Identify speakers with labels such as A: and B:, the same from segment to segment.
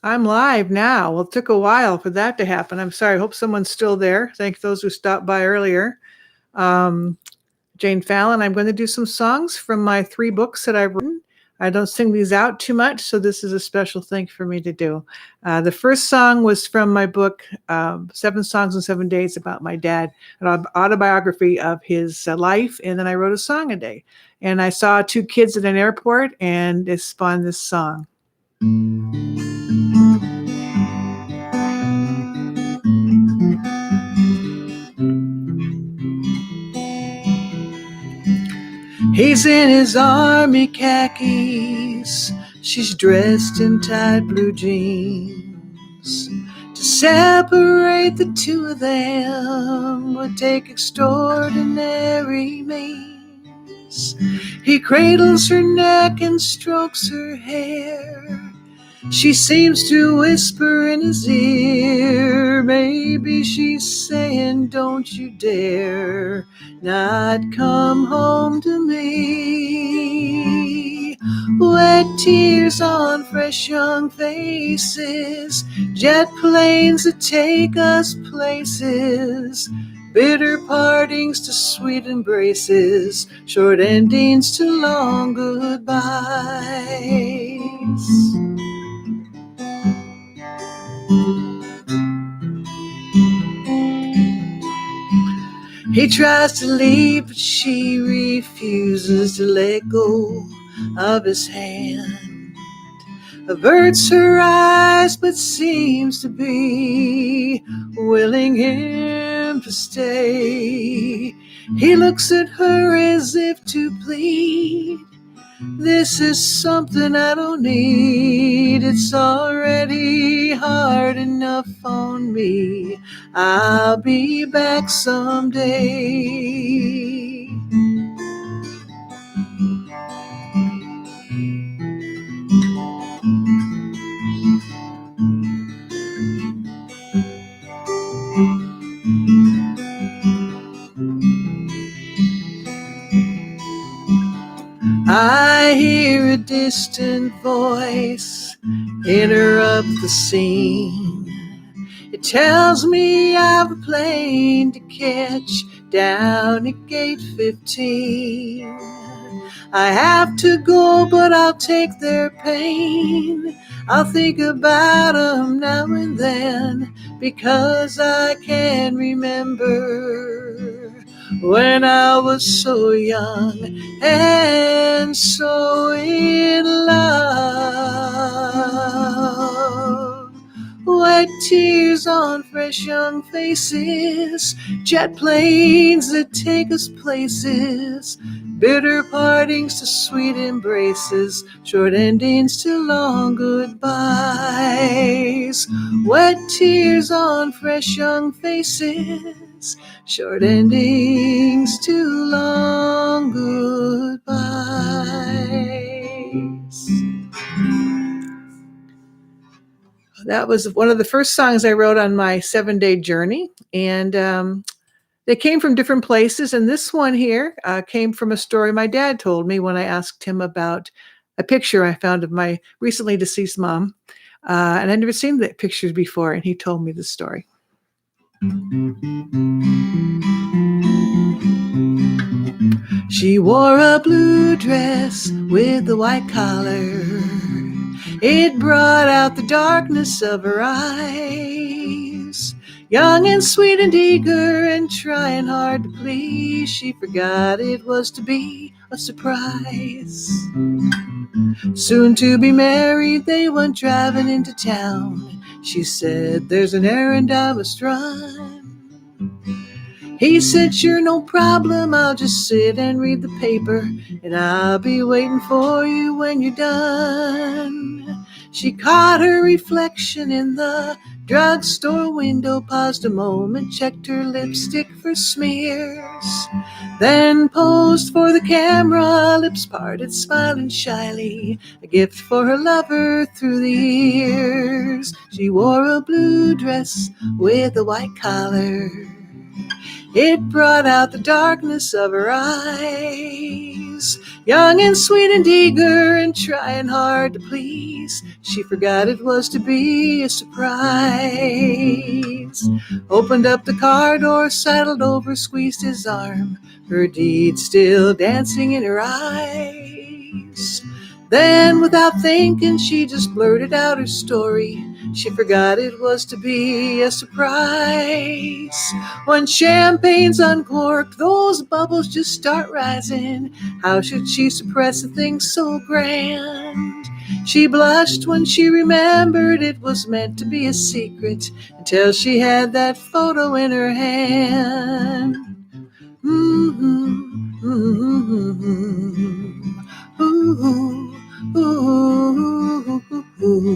A: I'm live now. Well, it took a while for that to happen. I'm sorry. I hope someone's still there. Thank those who stopped by earlier. Um, Jane Fallon. I'm going to do some songs from my 3 books that I've written. I don't sing these out too much, so this is a special thing for me to do. The first song was from my book, 7 Songs in 7 Days, about my dad, an autobiography of his life, and then I wrote a song a day. And I saw 2 kids at an airport, and it spawned this song. He's in his army khakis. She's dressed in tight blue jeans. To separate the two of them would take extraordinary means. He cradles her neck and strokes her hair. She seems to whisper in his ear. Maybe she's saying, don't you dare not come home to me. Wet tears on fresh young faces, jet planes that take us places, bitter partings to sweet embraces, short endings to long goodbyes. He tries to leave, but she refuses to let go of his hand. Averts her eyes, but seems to be willing him to stay. He looks at her as if to plead. This is something I don't need. It's already hard enough on me. I'll be back someday. I hear a distant voice interrupt the scene. It tells me I've a plane to catch down at gate 15. I have to go, but I'll take their pain. I'll think about them now and then, because I can remember when I was so young and so in love. Wet tears on fresh young faces, jet planes that take us places, bitter partings to sweet embraces, short endings to long goodbyes. Wet tears on fresh young faces, short endings to long goodbyes. That was one of the first songs I wrote on my 7-day journey. And they came from different places. And this one here came from a story my dad told me when I asked him about a picture I found of my recently deceased mom. And I'd never seen the pictures before. And he told me the story. She wore a blue dress with a white collar. It brought out the darkness of her eyes. Young and sweet and eager and trying hard to please, she forgot it was to be a surprise. Soon to be married, they went driving into town. She said, there's an errand I must run. He said, sure, no problem, I'll just sit and read the paper, and I'll be waiting for you when you're done. She caught her reflection in the drugstore window, paused a moment, checked her lipstick for smears, then posed for the camera, lips parted, smiling shyly, a gift for her lover through the years. She wore a blue dress with a white collar. It brought out the darkness of her eyes. Young and sweet and eager and trying hard to please, eyes. She forgot it was to be a surprise. Opened up the car door, sidled over, squeezed his arm, her deed still dancing in her eyes. Then, without thinking, she just blurted out her story. She forgot it was to be a surprise. When champagne's uncorked, those bubbles just start rising. How should she suppress a thing so grand? She blushed when she remembered it was meant to be a secret until she had that photo in her hand. Mm-hmm, mm-hmm, ooh, ooh, ooh, ooh, ooh.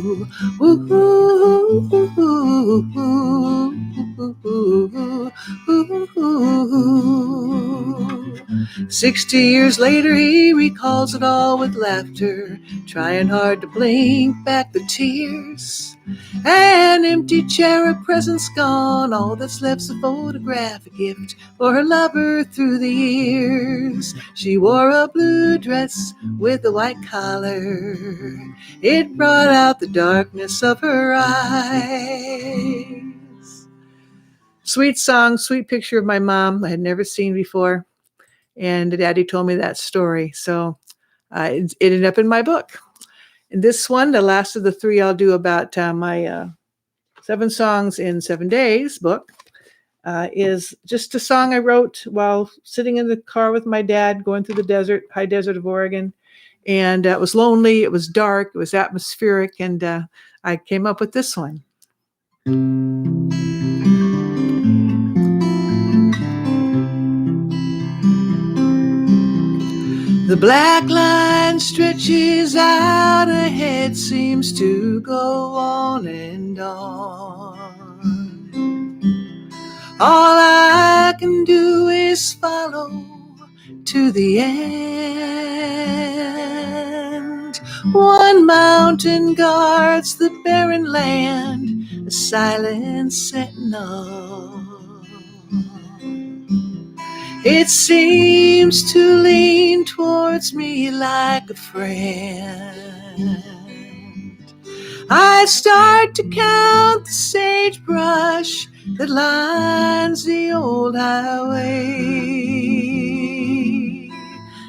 A: 60 years later, he recalls it all with laughter, trying hard to blink back the tears. An empty chair, a present's gone, all that's left's a photograph, a gift for her lover through the years. She wore a blue dress with a white collar. It brought out the darkness of her eyes. Sweet song, sweet picture of my mom I had never seen before. And Daddy told me that story. So it ended up in my book. And this one, the last of the three I'll do about my 7 Songs in 7 Days book, is just a song I wrote while sitting in the car with my dad going through the desert, high desert of Oregon. And it was lonely, it was dark, it was atmospheric, and I came up with this one. The black line stretches out ahead, seems to go on and on. All I can do is follow to the end. One mountain guards the barren land, a silent sentinel. It seems to lean towards me like a friend. I start to count the sagebrush that lines the old highway,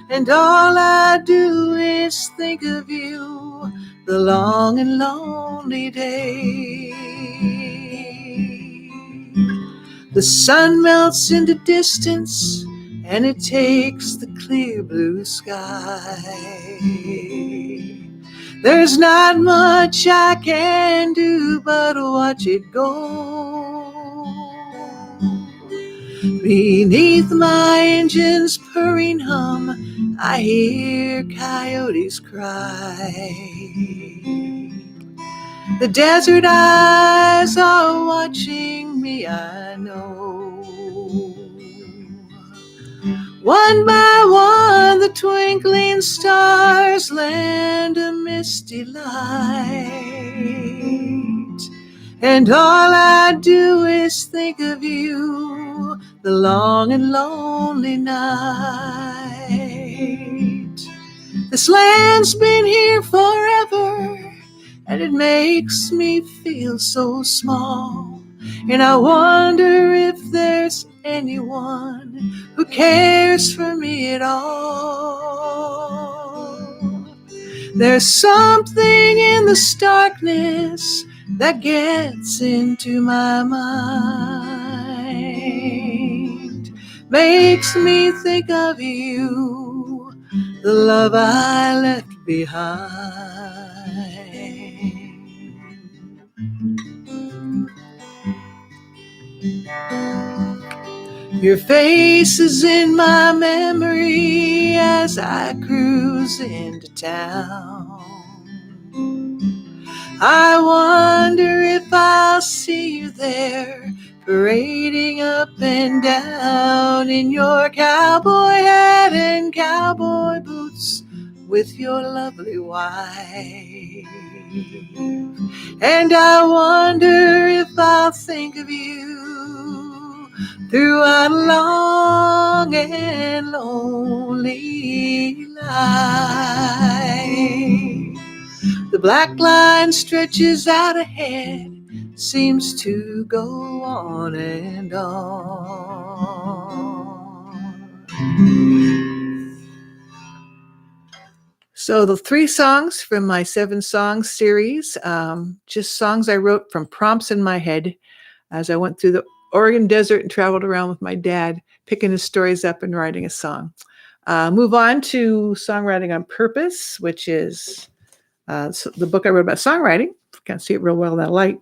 A: and all I do is think of you, the long and lonely day. The sun melts into distance, and it takes the clear blue sky. There's not much I can do but watch it go. Beneath my engine's purring hum, I hear coyotes cry. The desert eyes are watching me, I know. One by one, the twinkling stars lend a misty light, and all I do is think of you, the long and lonely night. This land's been here forever, and it makes me feel so small. And I wonder if there's anyone who cares for me at all. There's something in the starkness that gets into my mind, makes me think of you, the love I left behind. Your face is in my memory as I cruise into town. I wonder if I'll see you there, parading up and down in your cowboy hat and cowboy boots with your lovely wife. And I wonder if I'll think of you throughout a long and lonely life. The black line stretches out ahead, seems to go on and on. So the 3 songs from my 7 song series, just songs I wrote from prompts in my head as I went through the Oregon desert and traveled around with my dad, picking his stories up and writing a song. Move on to Songwriting on Purpose, which is the book I wrote about songwriting. Can't see it real well in that light.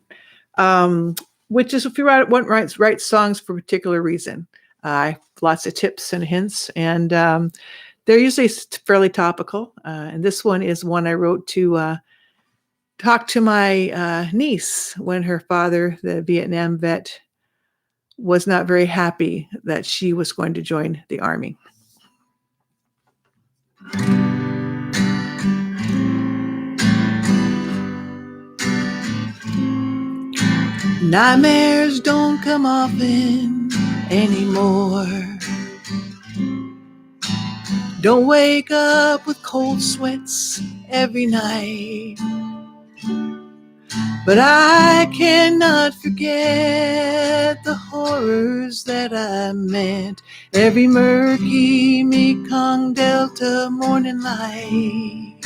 A: Which is if you write songs for a particular reason. Lots of tips and hints, and they're usually fairly topical. And this one is one I wrote to talk to my niece when her father, the Vietnam vet, was not very happy that she was going to join the Army. Nightmares don't come often anymore. Don't wake up with cold sweats every night. But I cannot forget the horrors that I met every murky Mekong Delta morning light.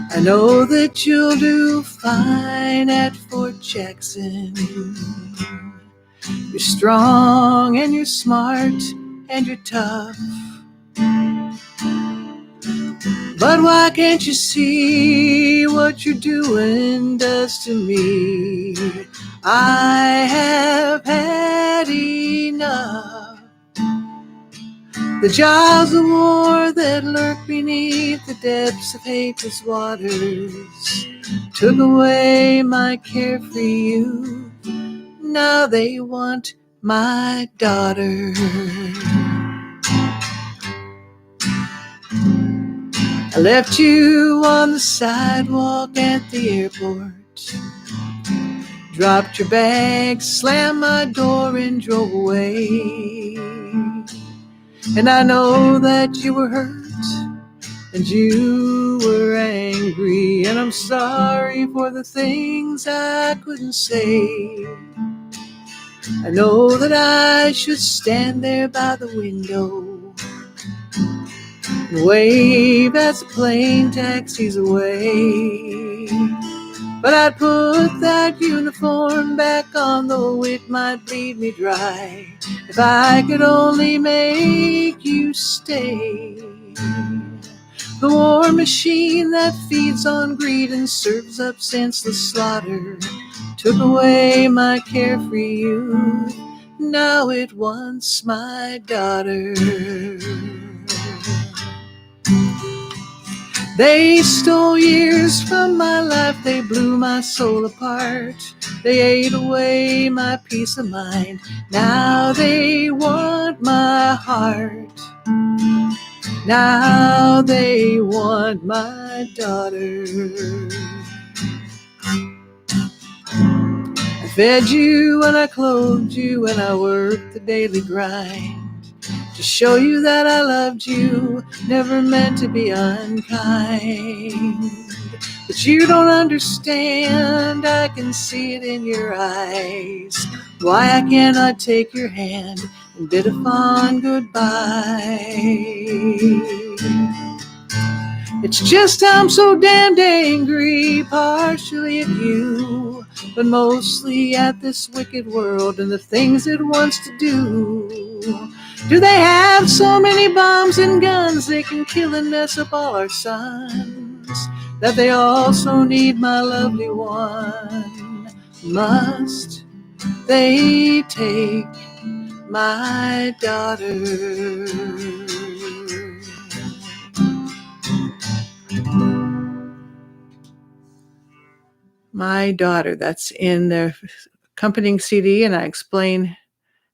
A: I know that you'll do fine at Fort Jackson. You're strong and you're smart and you're tough. But why can't you see what you're doing does to me? I have had enough. The jaws of war that lurk beneath the depths of hatred's waters took away my carefree youth. Now they want my daughter. I left you on the sidewalk at the airport. Dropped your bag, slammed my door and drove away. And I know that you were hurt and you were angry, and I'm sorry for the things I couldn't say. I know that I should stand there by the window and wave as the plane taxis away. But I'd put that uniform back on, though it might bleed me dry, if I could only make you stay. The war machine that feeds on greed and serves up senseless slaughter took away my carefree youth. Now it wants my daughter. They stole years from my life, they blew my soul apart. They ate away my peace of mind, now they want my heart. Now they want my daughter. I fed you and I clothed you and I worked the daily grind to show you that I loved you, never meant to be unkind. But you don't understand, I can see it in your eyes, why I cannot take your hand and bid a fond goodbye. It's just I'm so damned angry, partially at you, but mostly at this wicked world and the things it wants to do. Do they have so many bombs and guns they can kill and mess up all our sons, that they also need my lovely one? Must they take my daughter? My daughter, that's in the accompanying CD, and I explain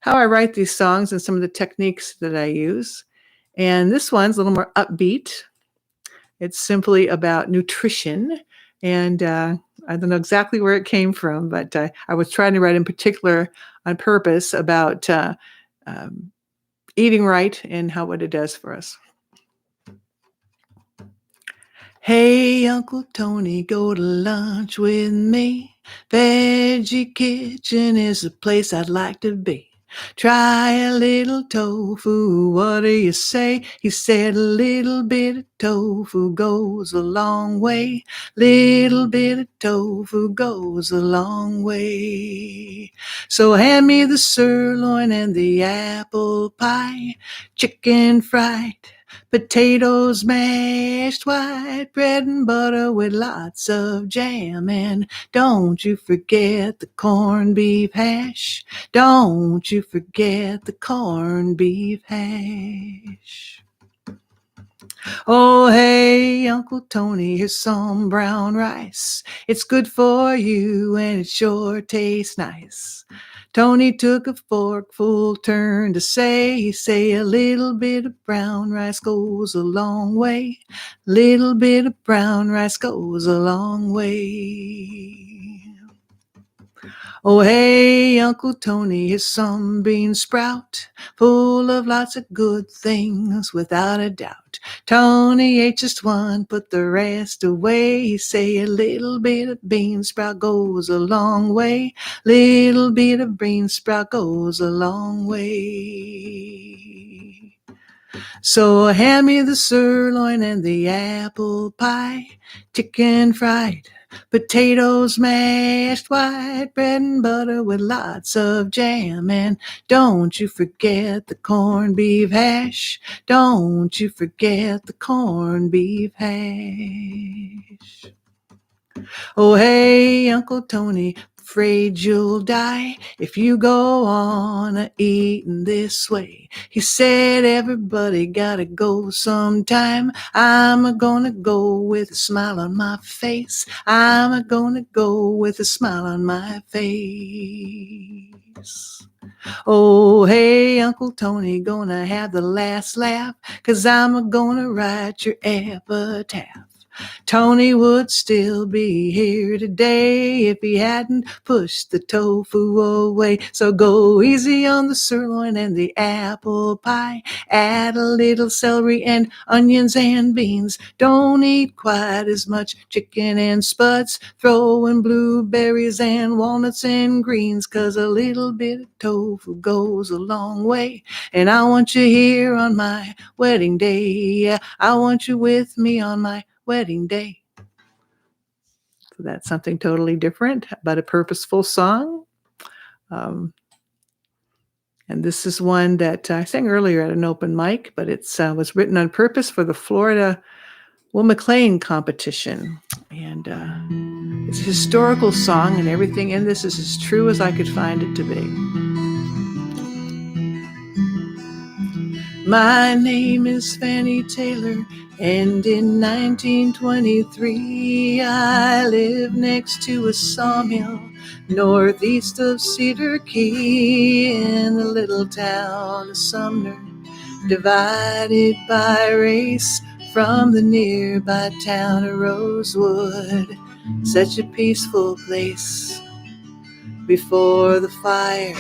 A: how I write these songs and some of the techniques that I use. And this one's a little more upbeat. It's simply about nutrition. And I don't know exactly where it came from, but I was trying to write in particular on purpose about eating right and what it does for us. Hey, Uncle Tony, go to lunch with me. Veggie Kitchen is a place I'd like to be. Try a little tofu, what do you say? He said a little bit of tofu goes a long way. Little bit of tofu goes a long way. So hand me the sirloin and the apple pie, chicken fried, potatoes mashed, white bread and butter with lots of jam. And don't you forget the corned beef hash. Don't you forget the corned beef hash. Oh, hey, Uncle Tony, here's some brown rice. It's good for you and it sure tastes nice. Tony took a forkful turn to say a little bit of brown rice goes a long way. Little bit of brown rice goes a long way. Oh, hey, Uncle Tony, here's some bean sprout, full of lots of good things, without a doubt. Tony ate just one, put the rest away. He say a little bit of bean sprout goes a long way. Little bit of bean sprout goes a long way. So hand me the sirloin and the apple pie, chicken fried, potatoes mashed, white bread and butter with lots of jam. And don't you forget the corned beef hash. Don't you forget the corned beef hash. Oh, hey, Uncle Tony, afraid you'll die if you go on eating this way. He said everybody gotta go sometime. I'm gonna go with a smile on my face. I'm gonna go with a smile on my face. Oh, hey, Uncle Tony, gonna have the last laugh, 'cause I'm gonna write your epitaph. Tony would still be here today if he hadn't pushed the tofu away. So go easy on the sirloin and the apple pie. Add a little celery and onions and beans. Don't eat quite as much chicken and spuds. Throw in blueberries and walnuts and greens, 'cause a little bit of tofu goes a long way. And I want you here on my wedding day. Yeah, I want you with me on my wedding day. So that's something totally different, but a purposeful song. Um, and this is one that I sang earlier at an open mic, but it was written on purpose for the Florida Will McLean competition. And it's a historical song, and everything in this is as true as I could find it to be. My name is Fannie Taylor, and in 1923 I lived next to a sawmill northeast of Cedar Key in the little town of Sumner, divided by race from the nearby town of Rosewood. Such a peaceful place before the fire,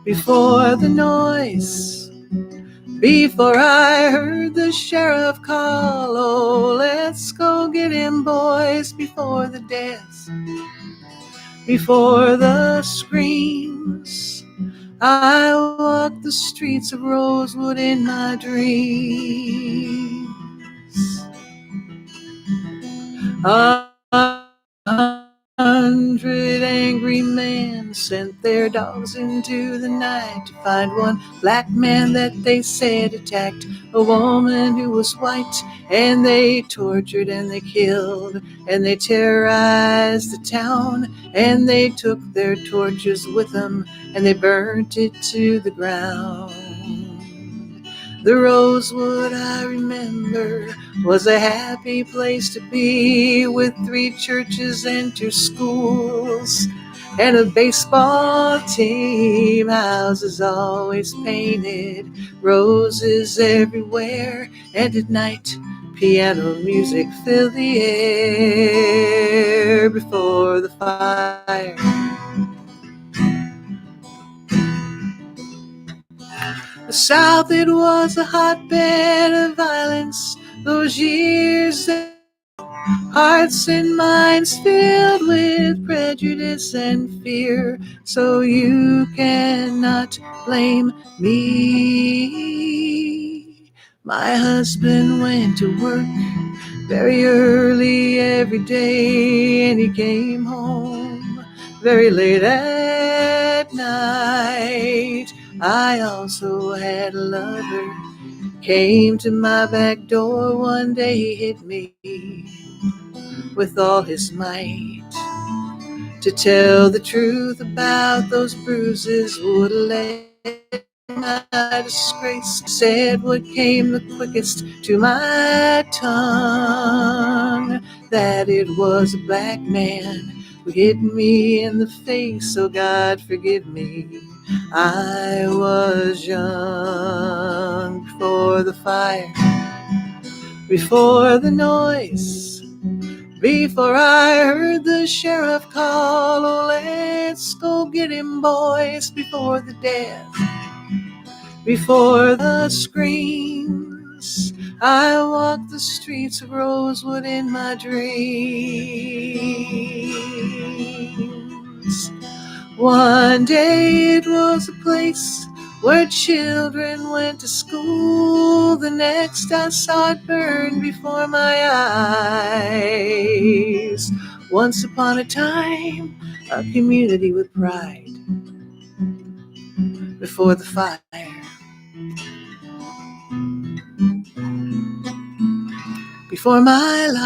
A: before the noise, before I heard the sheriff call. Oh, let's go get him, boys, before the death, before the screams. I walked the streets of Rosewood in my dreams. 100 angry men sent their dogs into the night to find one black man that they said attacked a woman who was white, and they tortured and they killed and they terrorized the town, and they took their torches with them and they burnt it to the ground. The Rosewood, I remember, was a happy place to be, with 3 churches and 2 schools and a baseball team. Houses always painted, roses everywhere, and at night piano music filled the air before the fire. The South, it was a hotbed of violence those years that hearts and minds filled with prejudice and fear, so you cannot blame me. My husband went to work very early every day, and he came home very late at night. I also had a lover, came to my back door one day, he hit me with all his might. To tell the truth about those bruises would have led my disgrace. Said what came the quickest to my tongue, that it was a black man who hit me in the face, so God forgive me. I was young before the fire, before the noise, before I heard the sheriff call. Oh, let's go get him, boys, before the death, before the screams. I walked the streets of Rosewood in my dreams. One day it was a place where children went to school. The next I saw it burn before my eyes. Once upon a time, a community with pride. Before the fire, before my life.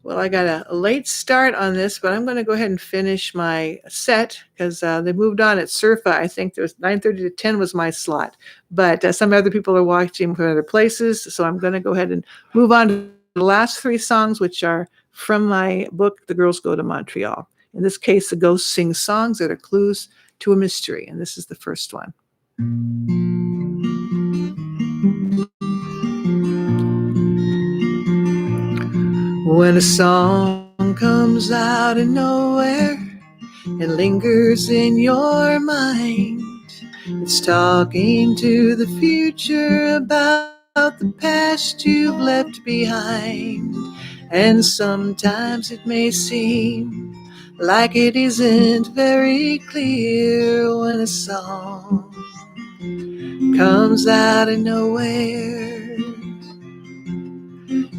A: Well, I got a late start on this, but I'm going to go ahead and finish my set because they moved on at SERFA. I think there was 9:30 to 10 was my slot, but some other people are watching from other places, so I'm going to go ahead and move on to the last three songs, which are from my book, The Girls Go to Montreal. In this case, the ghosts sing songs that are clues to a mystery, and this is the first one. When a song comes out of nowhere and lingers in your mind, it's talking to the future about the past you've left behind. And sometimes it may seem like it isn't very clear when a song comes out of nowhere.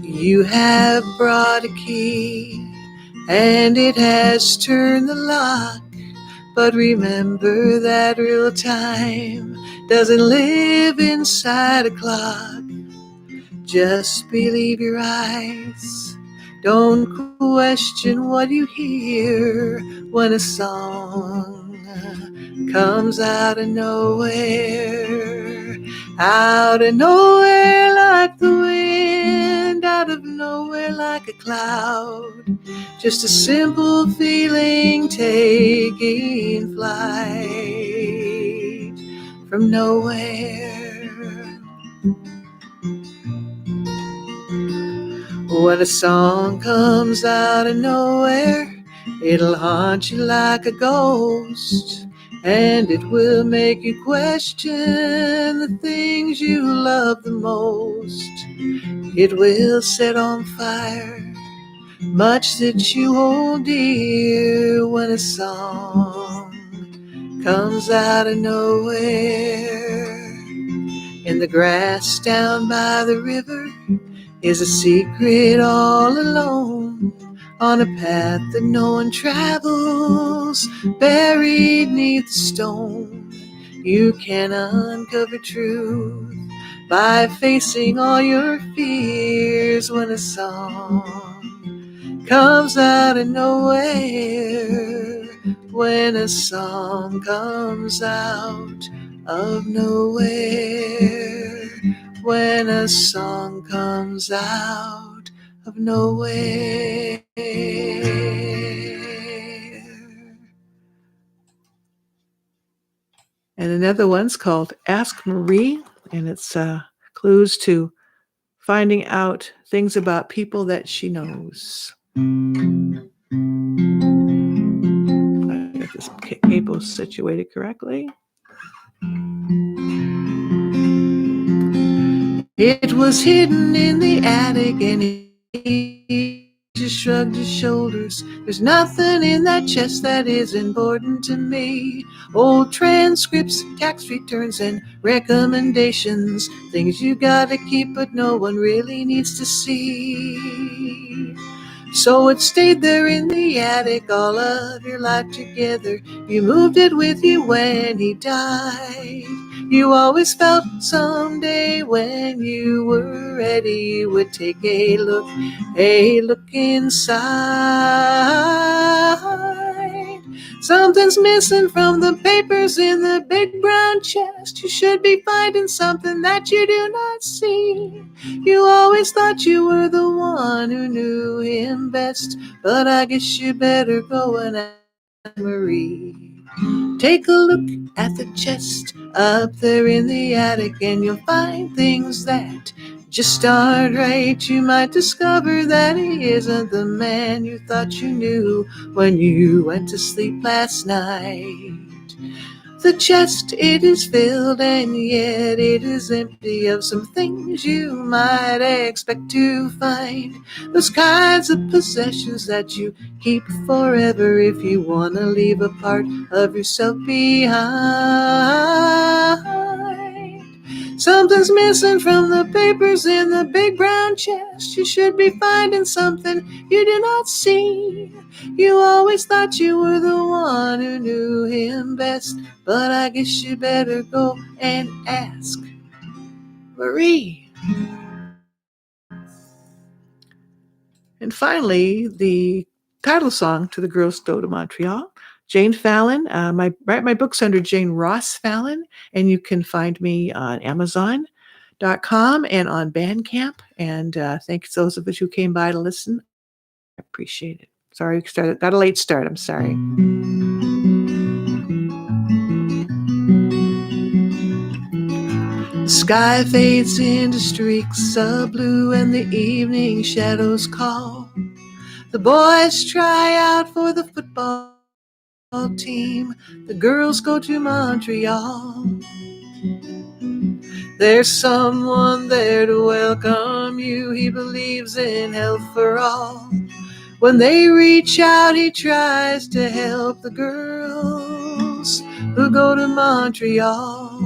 A: You have brought a key and it has turned the lock, but remember that real time doesn't live inside a clock. Just believe your eyes, don't question what you hear when a song comes out of nowhere. Out of nowhere like the wind, out of nowhere like a cloud. Just a simple feeling taking flight from nowhere. When a song comes out of nowhere, it'll haunt you like a ghost, and it will make you question the things you love the most. It will set on fire much that you hold dear when a song comes out of nowhere. In the grass down by the river is a secret all alone, on a path that no one travels, buried neath the stone. You can uncover truth by facing all your fears when a song comes out of nowhere. When a song comes out of nowhere. When a song comes out of nowhere. And another one's called Ask Marie, and it's clues to finding out things about people that she knows. get this capo situated correctly. It was hidden in the attic and he just shrugged his shoulders. There's nothing in that chest that is important to me. Old transcripts, tax returns, and recommendations. Things you gotta keep but no one really needs to see. So it stayed there in the attic all of your life together. You moved it with you when he died. You always felt someday when you were ready you would take a look inside. Something's missing from the papers in the big brown chest. You should be finding something that you do not see. You always thought you were the one who knew him best, but I guess you better go and ask Marie. Take a look at the chest up there in the attic and you'll find things that just aren't right. You might discover that he isn't the man you thought you knew when you went to sleep last night. The chest, it is filled and yet it is empty of some things you might expect to find. Those kinds of possessions that you keep forever if you want to leave a part of yourself behind. Something's missing from the papers in the big brown chest. You should be finding something you do not see. You always thought you were the one who knew him best, but I guess you better go and ask Marie. And finally, the title song to the Girls Go to Montreal. Jane Fallon. My book's under Jane Ross Fallon, and you can find me on Amazon.com and on Bandcamp. And thanks those of us who came by to listen. I appreciate it. Sorry, got a late start. I'm sorry. The sky fades into streaks of blue and the evening shadows call. The boys try out for the football team. The girls go to Montreal. There's someone there to welcome you. He believes in health for all. When they reach out, he tries to help the girls who go to Montreal.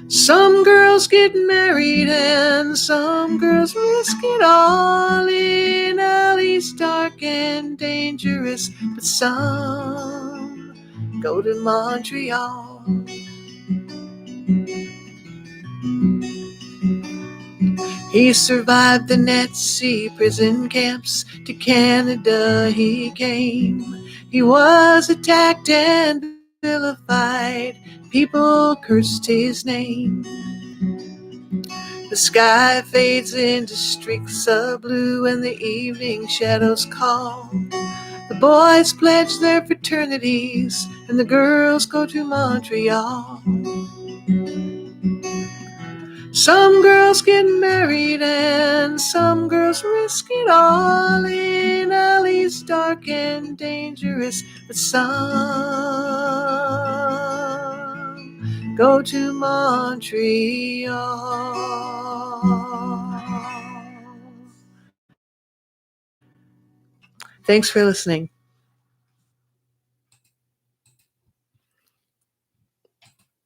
A: Some girls get married and some girls risk it all in alleys dark and dangerous, but some go to Montreal. He survived the Nazi prison camps. To Canada he came. He was attacked and vilified. People cursed his name. The sky fades into streaks of blue and the evening shadows call. The boys pledge their fraternities and the girls go to Montreal. Some girls get married and some girls risk it all in alleys dark and dangerous, but some go to Montreal. Thanks for listening.